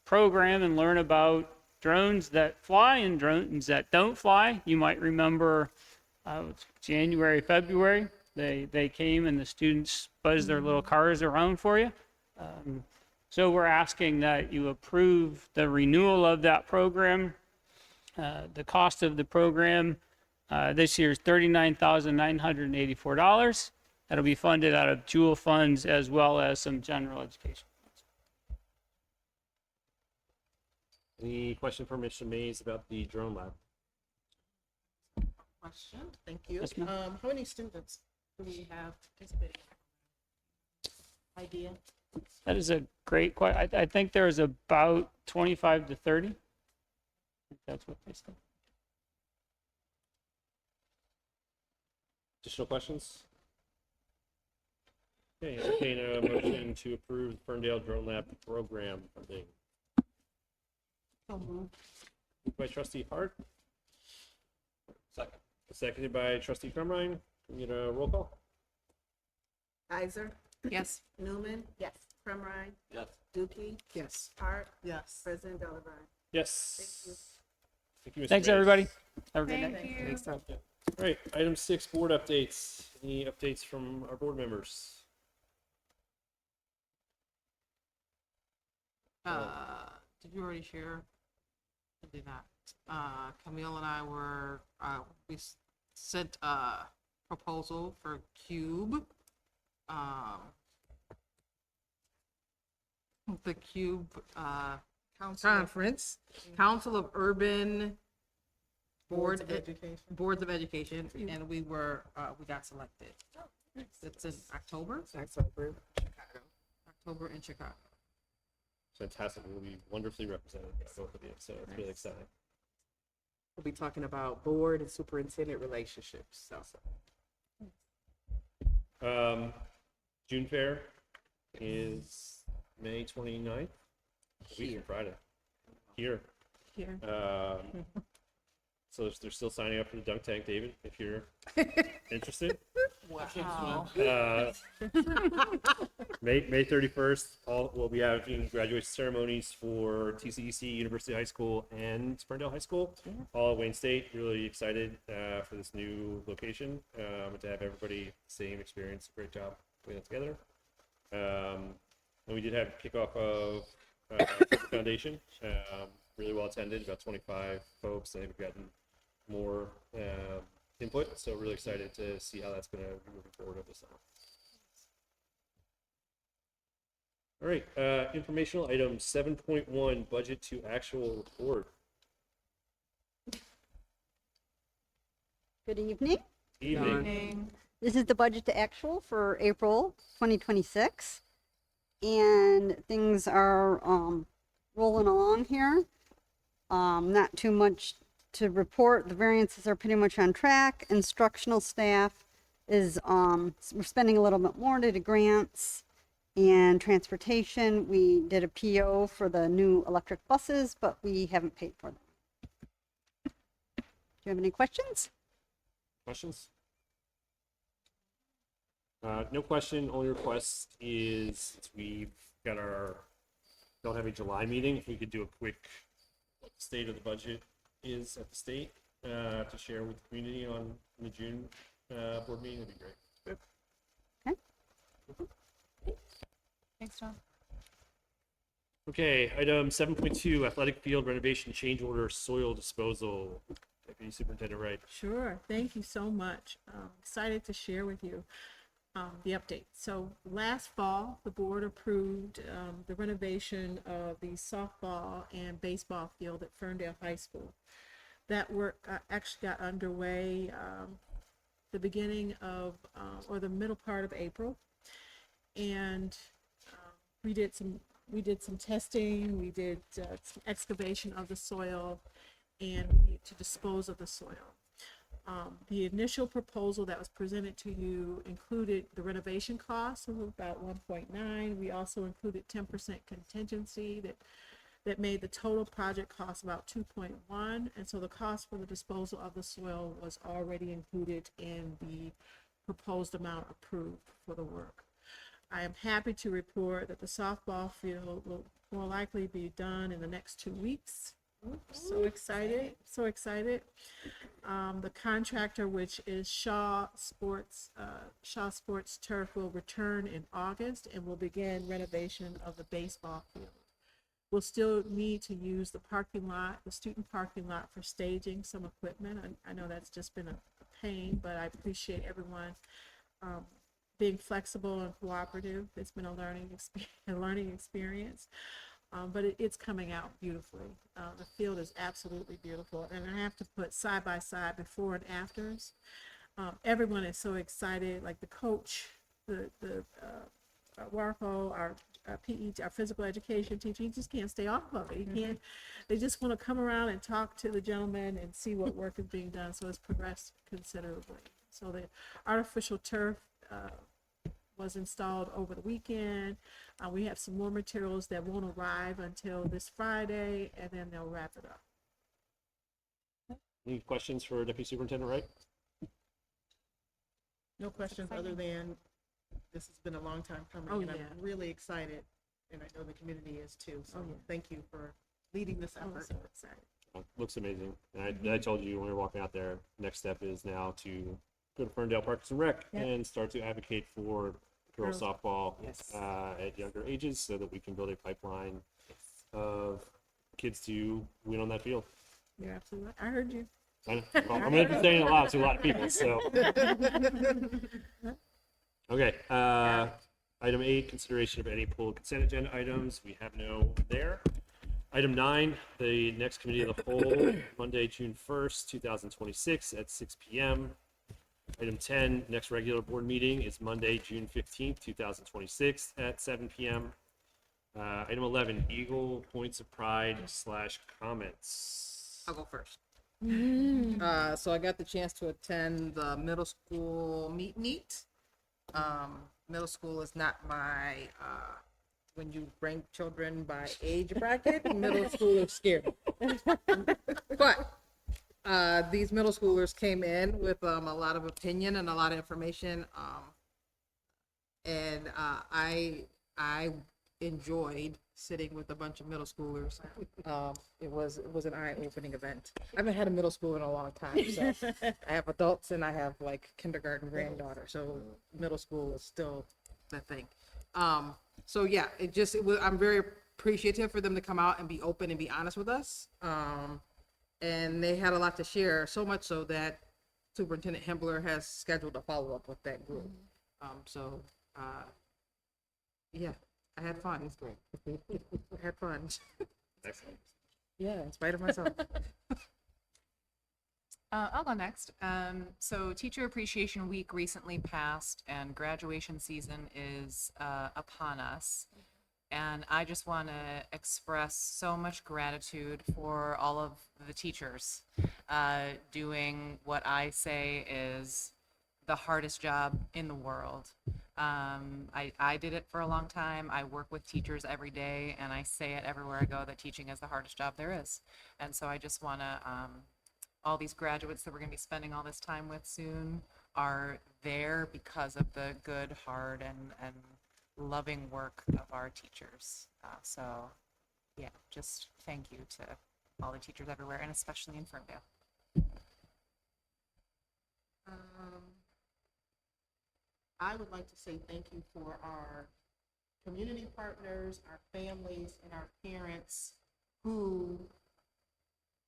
S13: program and learn about drones that fly and drones that don't fly. You might remember January, February, they came and the students buzzed their little cars around for you. So we're asking that you approve the renewal of that program. The cost of the program this year is $39,984. That'll be funded out of Jewel funds as well as some general education.
S1: Any question for Mr. Mays about the Drone Lab?
S2: Question, thank you.
S13: Yes, ma'am.
S2: How many students do we have participating? Idea?
S13: That is a great question. I think there's about 25 to 30. I think that's what they said.
S1: Additional questions? Okay, entertain a motion to approve the Ferndale Drone Lab program funding. Moved by trustee Hart. Second. Seconded by trustee Crumrine. Can we get a roll call?
S2: Kaiser?
S9: Yes.
S2: Newman? Yes. Fromrein?
S1: Yes.
S2: Dookie?
S9: Yes.
S2: Hart? Yes. President Delavan?
S1: Yes. Thank you, Mr.
S13: Thanks,
S1: Mays.
S13: everybody. Have a good night.
S9: Thank you.
S7: Next time.
S1: All right, item 6, board updates. Any updates from our board members?
S14: Did you already share? I did not. Camille and I were, we sent a proposal for CUBE. The CUBE conference, Council of Urban Boards of Education, and we were, we got selected. It's in October in Chicago.
S1: Fantastic. We'll be wonderfully represented by both of you, so it's really exciting.
S7: We'll be talking about board and superintendent relationships.
S1: June Fair is May 29th, a week from Friday. Here. So they're still signing up for the dunk tank, David, if you're interested.
S14: Wow.
S1: May 31st, we'll be having graduation ceremonies for TCEC, University High School, and Ferndale High School, all at Wayne State. Really excited for this new location and to have everybody same experience. Great job putting it together. And we did have kickoff of Foundation, really well attended, about 25 folks. I think we've gotten more input, so really excited to see how that's going to move forward over the summer. All right, informational item 7.1, budget to actual report.
S15: Good evening.
S1: Evening.
S15: This is the budget to actual for April 2026. And things are rolling along here. Not too much to report. The variances are pretty much on track. Instructional staff is, we're spending a little bit more due to grants. And transportation, we did a PO for the new electric buses, but we haven't paid for them. Do you have any questions?
S1: Questions? No question. Only request is, since we've got don't have a July meeting, if we could do a quick what the state of the budget is at the state to share with the community on the June board meeting, that'd be great.
S15: Okay.
S4: Thanks, John.
S1: Okay, item 7.2, athletic field renovation change order soil disposal. Deputy Superintendent Wright.
S2: Sure. Thank you so much. Excited to share with you the update. So last fall, the board approved the renovation of the softball and baseball field at Ferndale High School. That work actually got underway the beginning of or the middle part of April, and we did some testing. We did some excavation of the soil, and we need to dispose of the soil. The initial proposal that was presented to you included the renovation cost of about 1.9. We also included 10% contingency that made the total project cost about 2.1. And so the cost for the disposal of the soil was already included in the proposed amount approved for the work. I am happy to report that the softball field will more likely be done in the next 2 weeks. So excited, so excited. The contractor, which is Shaw Sports Turf, will return in August and will begin renovation of the baseball field. We'll still need to use the parking lot, the student parking lot, for staging some equipment. I know that's just been a pain, but I appreciate everyone being flexible and cooperative. It's been a learning experience. But it's coming out beautifully. The field is absolutely beautiful. And I have to put side by side before and afters. Everyone is so excited, like the coach, the Warco, our PE, our physical education teacher, he just can't stay off of it. He can't, they just want to come around and talk to the gentleman and see what work is being done. So it's progressed considerably. So the artificial turf was installed over the weekend. We have some more materials that won't arrive until this Friday, and then they'll wrap it up.
S1: Any questions for Deputy Superintendent Wright?
S14: No questions other than this has been a long time coming,
S2: Oh,
S14: and
S2: yeah.
S14: I'm really excited, and I know the community is too. So
S2: Oh, yeah.
S14: thank you for leading this
S2: I'm
S14: effort.
S2: so excited.
S1: Looks amazing. And I told you when we were walking out there, next step is now to go to Ferndale Parks and Rec
S2: Yep.
S1: and start to advocate for girls softball
S2: Yes.
S1: at younger ages so that we can build a pipeline of kids to win on that field.
S2: You're absolutely right. I heard you.
S1: I'm going to be saying it loud to a lot of people. So, okay. Item 8, consideration of any pulled consent agenda items. We have no there. Item 9, the next committee of the whole, Monday, June 1st, 2026 at 6 p.m. Item 10, next regular board meeting is Monday, June 15th, 2026 at 7 p.m. Item 11, Eagle Points of Pride / comments.
S14: I'll go first. So I got the chance to attend the middle school meet. Middle school is not my when you rank children by age bracket, middle school is scary. But these middle schoolers came in with a lot of opinion and a lot of information, and I enjoyed sitting with a bunch of middle schoolers. It was an eye-opening event. I haven't had a middle school in a long time, so I have adults and I have like kindergarten granddaughter, so middle school is still the thing. So yeah, I'm very appreciative for them to come out and be open and be honest with us. And they had a lot to share, so much so that Superintendent Hembler has scheduled a follow-up with that group. Yeah, I had fun. I had fun.
S1: Excellent.
S14: Yeah, in spite of myself.
S10: I'll go next. So Teacher Appreciation Week recently passed and graduation season is upon us. And I just want to express so much gratitude for all of the teachers doing what I say is the hardest job in the world. I did it for a long time. I work with teachers every day, and I say it everywhere I go that teaching is the hardest job there is. And so I just want to, all these graduates that we're going to be spending all this time with soon are there because of the good, hard, and loving work of our teachers. So, yeah, just thank you to all the teachers everywhere, and especially in Ferndale.
S14: I would like to say thank you for our community partners, our families, and our parents who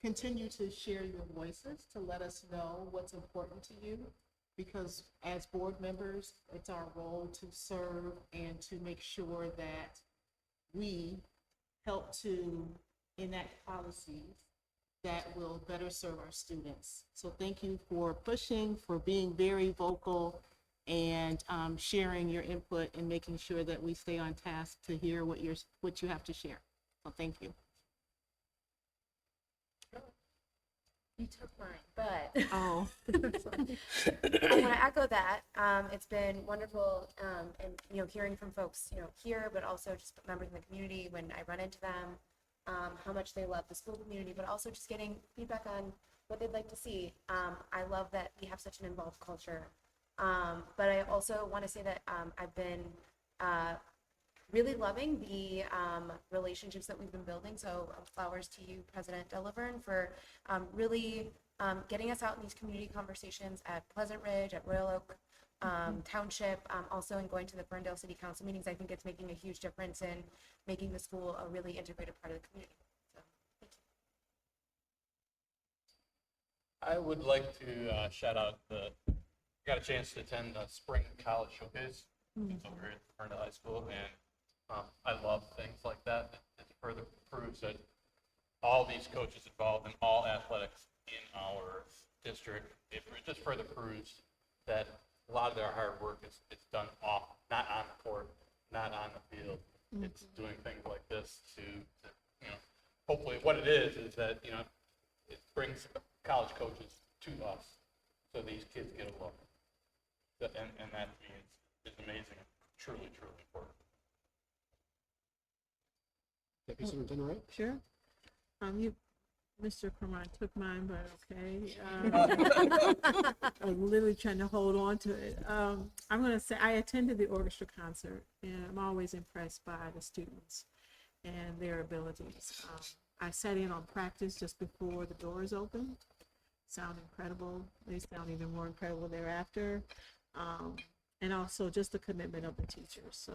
S14: continue to share your voices to let us know what's important to you. Because as board members, it's our role to serve and to make sure that we help to enact policies that will better serve our students. So thank you for pushing, for being very vocal, and sharing your input and making sure that we stay on task to hear what you have to share. So thank you.
S16: You took mine, but
S14: Oh.
S16: I want to echo that. It's been wonderful, and hearing from folks, here, but also just members in the community when I run into them, how much they love the school community, but also just getting feedback on what they'd like to see. I love that we have such an involved culture, but I also want to say that I've been really loving the relationships that we've been building. So flowers to you, President Delaverne, for really getting us out in these community conversations at Pleasant Ridge, at Royal Oak Township, also in going to the Ferndale City Council meetings. I think it's making a huge difference in making the school a really integrated part of the community. So, thank you.
S17: I would like to shout out got a chance to attend the Spring College Showcase over at Ferndale High School, and I love things like that. It further proves that all these coaches involved in all athletics in our district, it just further proves that a lot of their hard work is done not on the court, not on the field. It's doing things like this to hopefully what it is that, it brings college coaches to us so these kids get a look. And that to me is amazing, truly, truly important.
S14: Deputy Superintendent Wright? Sure. Mr. Cremont took mine, but okay. I'm literally trying to hold on to it. I'm going to say I attended the orchestra concert, and I'm always impressed by the students and their abilities. I sat in on practice just before the doors opened. Sound incredible. They sound even more incredible thereafter. And also just the commitment of the teachers. So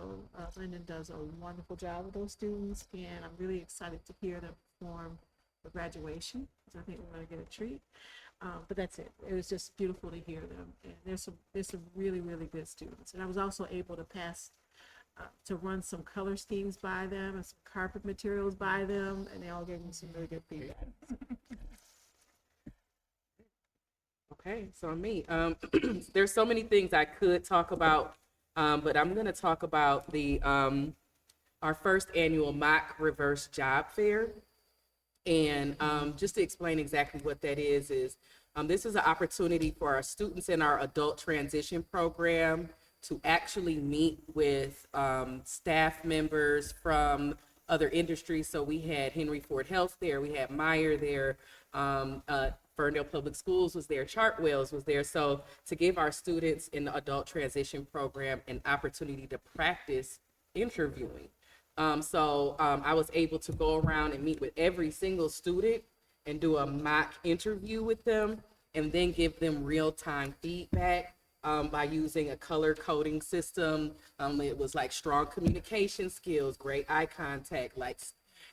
S14: Lyndon does a wonderful job with those students, and I'm really excited to hear them perform for graduation, because I think we're going to get a treat. But that's it. It was just beautiful to hear them, and there's some really, really good students. And I was also able to to run some color schemes by them and some carpet materials by them, and they all gave me some really good feedback.
S7: Okay, so me, there's so many things I could talk about, but I'm going to talk about our first annual mock reverse job fair. And just to explain exactly what that is this is an opportunity for our students in our adult transition program to actually meet with staff members from other industries. So we had Henry Ford Health there, we had Meyer there, Ferndale Public Schools was there, Chartwells was there. So to give our students in the adult transition program an opportunity to practice interviewing. I was able to go around and meet with every single student and do a mock interview with them, and then give them real-time feedback by using a color coding system. It was like strong communication skills, great eye contact,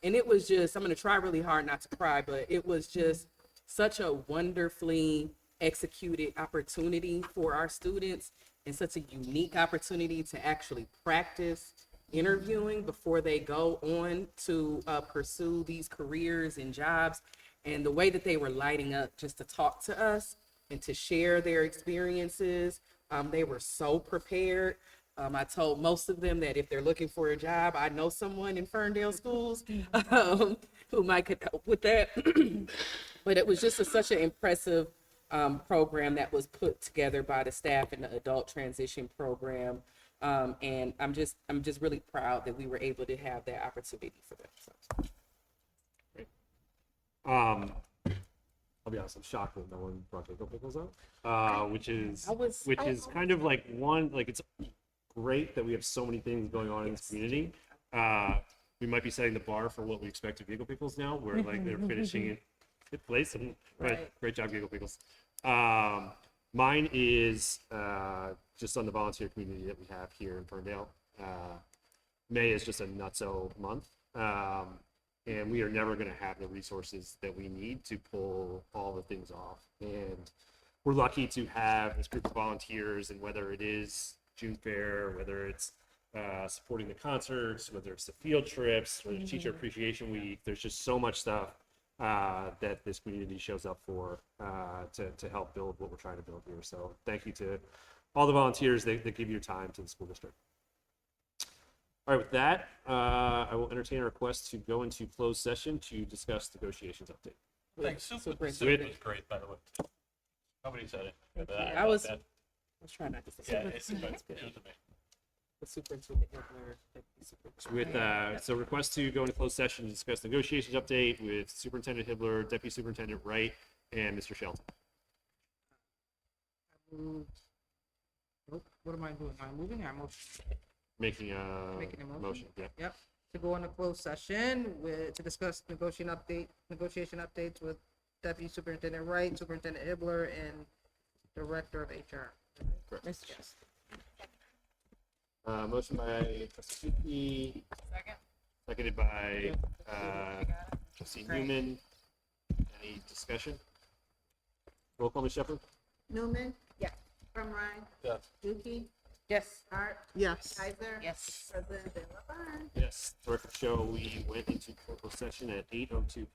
S7: and it was just, I'm going to try really hard not to cry, but it was just such a wonderfully executed opportunity for our students, and such a unique opportunity to actually practice interviewing before they go on to pursue these careers and jobs. And the way that they were lighting up just to talk to us and to share their experiences, they were so prepared. I told most of them that if they're looking for a job, I know someone in Ferndale schools who might could help with that. But it was just such an impressive program that was put together by the staff in the adult transition program. And I'm just really proud that we were able to have that opportunity for them. So.
S1: I'll be honest, I'm shocked that no one brought Ginkgo pickles up, which is kind of like it's great that we have so many things going on in this community. We might be setting the bar for what we expect of Ginkgo pickles now, where like they're finishing in fifth place. And great job, Ginkgo pickles. Mine is just on the volunteer community that we have here in Ferndale. May is just a nutso month. And we are never going to have the resources that we need to pull all the things off. And we're lucky to have this group of volunteers, and whether it is June Fair, whether it's supporting the concerts, whether it's the field trips, whether it's Teacher Appreciation Week, there's just so much stuff that this community shows up for to help build what we're trying to build here. So thank you to all the volunteers that give your time to the school district. All right, with that, I will entertain a request to go into closed session to discuss negotiations update.
S17: Thanks. Soup was great, by the way. Nobody said it.
S7: I was trying not to say
S17: Yeah,
S7: that.
S17: it was amazing.
S7: The superintendent Hibbler,
S1: So request to go into closed session to discuss negotiations update with Superintendent Hibbler, Deputy Superintendent Wright, and Mr. Shelton.
S14: What am I doing? Am I moving? I'm
S1: Making a motion. Yeah.
S14: Yep. To go into closed session to discuss negotiation updates with Deputy Superintendent Wright, Superintendent Hibbler, and Director of HR.
S1: Correct. Yes. Motion by Trustee Suki. Seconded by Trustee Newman. Any discussion? Roll call, Ms. Shepherd.
S2: Newman?
S6: Yes.
S2: Fromrein?
S17: Yes.
S2: Dookie?
S14: Yes.
S2: Hart?
S14: Yes.
S2: Kaiser?
S6: Yes.
S2: President De La Barne?
S1: Yes. Terrific show. We went into closed session at 8:02.